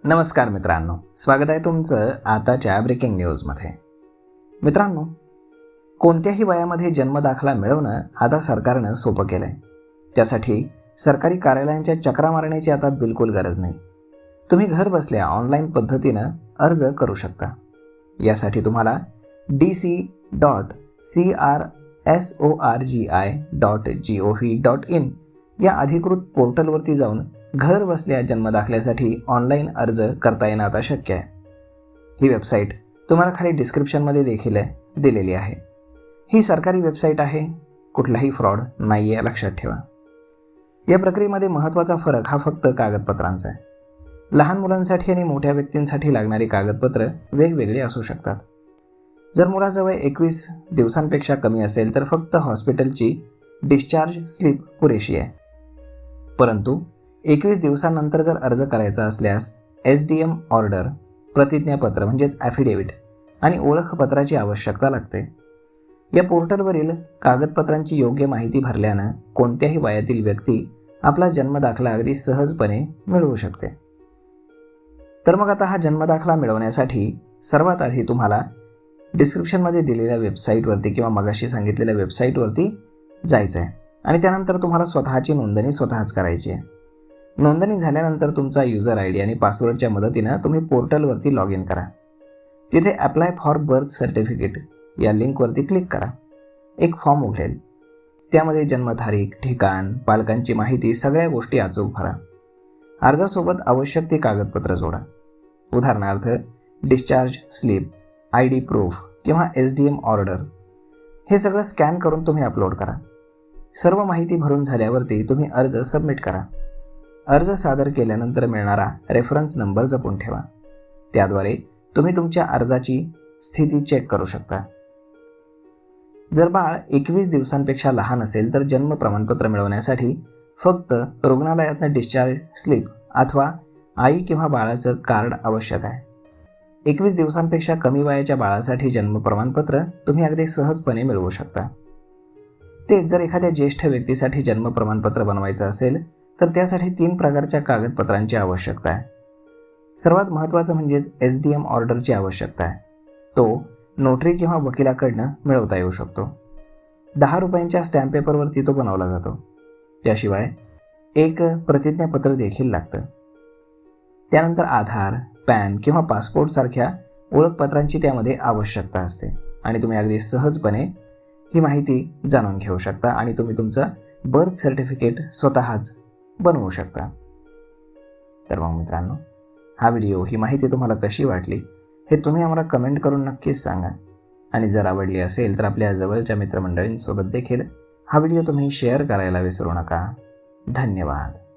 नमस्कार मित्रांनो, स्वागत आहे तुमचं आताच्या ब्रेकिंग न्यूजमध्ये. मित्रांनो, कोणत्याही वयामध्ये जन्मदाखला मिळवणं आता सरकारनं सोपं केलं आहे. त्यासाठी सरकारी कार्यालयांच्या चक्रा मारण्याची आता बिलकुल गरज नाही. तुम्ही घर बसल्या ऑनलाईन पद्धतीनं अर्ज करू शकता. यासाठी तुम्हाला dc.crsorgi.gov.in या अधिकृत पोर्टलवरती जाऊन घर बसल्या जन्मदाखल्यासाठी ऑनलाईन अर्ज करता येणं आता शक्य आहे. ही वेबसाईट तुम्हाला खाली डिस्क्रिप्शनमध्ये देखील दिलेली आहे. ही सरकारी वेबसाईट आहे, कुठलाही फ्रॉड नाही आहे, लक्षात ठेवा. या प्रक्रियेमध्ये महत्त्वाचा फरक हा फक्त कागदपत्रांचा आहे. लहान मुलांसाठी आणि मोठ्या व्यक्तींसाठी लागणारी कागदपत्र वेगवेगळी असू शकतात. जर मुलाचं वय 21 दिवसांपेक्षा कमी असेल तर फक्त हॉस्पिटलची डिस्चार्ज स्लिप पुरेशी आहे. परंतु 21 दिवसांनंतर जर अर्ज करायचा असल्यास SDM ऑर्डर, प्रतिज्ञापत्र म्हणजेच ॲफिडेव्हिट आणि ओळखपत्राची आवश्यकता लागते. या पोर्टलवरील कागदपत्रांची योग्य माहिती भरल्यानं कोणत्याही वयातील व्यक्ती आपला जन्मदाखला अगदी सहजपणे मिळवू शकते. तर मग आता हा जन्मदाखला मिळवण्यासाठी सर्वात आधी तुम्हाला डिस्क्रिप्शनमध्ये दिलेल्या वेबसाईटवरती किंवा मगाशी सांगितलेल्या वेबसाईटवरती जायचं आहे आणि त्यानंतर तुम्हाला स्वतःची नोंदणी स्वतःच करायची आहे. नोंदणी झाल्यानंतर तुमचा युजर ID आणि पासवर्डच्या मदतीनं तुम्ही पोर्टलवरती लॉग इन करा. तिथे अप्लाय फॉर बर्थ सर्टिफिकेट या लिंकवरती क्लिक करा. एक फॉर्म उघडेल. त्यामध्ये जन्मतारीख, ठिकाण, पालकांची माहिती, सगळ्या गोष्टी अचूक भरा. अर्जासोबत आवश्यक ती कागदपत्र जोडा. उदाहरणार्थ डिस्चार्ज स्लिप, ID प्रूफ किंवा SDM ऑर्डर. हे सगळं स्कॅन करून तुम्ही अपलोड करा. सर्व माहिती भरून झाल्यावरती तुम्ही अर्ज सबमिट करा. अर्ज सादर केल्यानंतर मिळणारा रेफरन्स नंबर जपून ठेवा. त्याद्वारे तुम्ही तुमच्या अर्जाची स्थिती चेक करू शकता. जर बाळ 21 दिवसांपेक्षा लहान असेल तर जन्म प्रमाणपत्र मिळवण्यासाठी फक्त रुग्णालयातनं डिस्चार्ज स्लिप अथवा आई किंवा बाळाचं कार्ड आवश्यक आहे. 21 दिवसांपेक्षा कमी वयाच्या बाळासाठी जन्म प्रमाणपत्र तुम्ही अगदी सहजपणे मिळवू शकता. ते जर एखाद्या ज्येष्ठ व्यक्तीसाठी जन्म प्रमाणपत्र बनवायचं असेल तर त्यासाठी 3 प्रकारच्या कागदपत्रांची आवश्यकता आहे. सर्वात महत्त्वाचं म्हणजेच SDM ऑर्डरची आवश्यकता आहे. तो नोटरी किंवा वकिलाकडनं मिळवता येऊ शकतो. 10 रुपयांच्या स्टॅम्प पेपरवरती तो बनवला जातो. त्याशिवाय एक प्रतिज्ञापत्र देखील लागतं. त्यानंतर आधार, पॅन किंवा पासपोर्टसारख्या ओळखपत्रांची त्यामध्ये आवश्यकता असते आणि तुम्ही अगदी सहजपणे ही माहिती जाणून घेऊ शकता आणि तुम्ही तुमचं बर्थ सर्टिफिकेट स्वतःच बनवू शकता. तर मग मित्रांनो, हा व्हिडिओ, ही माहिती तुम्हाला कशी वाटली हे तुम्ही आम्हाला कमेंट करून नक्कीच सांगा. आणि जर आवडली असेल तर आपल्या जवळच्या मित्रमंडळींसोबत देखील हा व्हिडिओ तुम्ही शेअर करायला विसरू नका. धन्यवाद.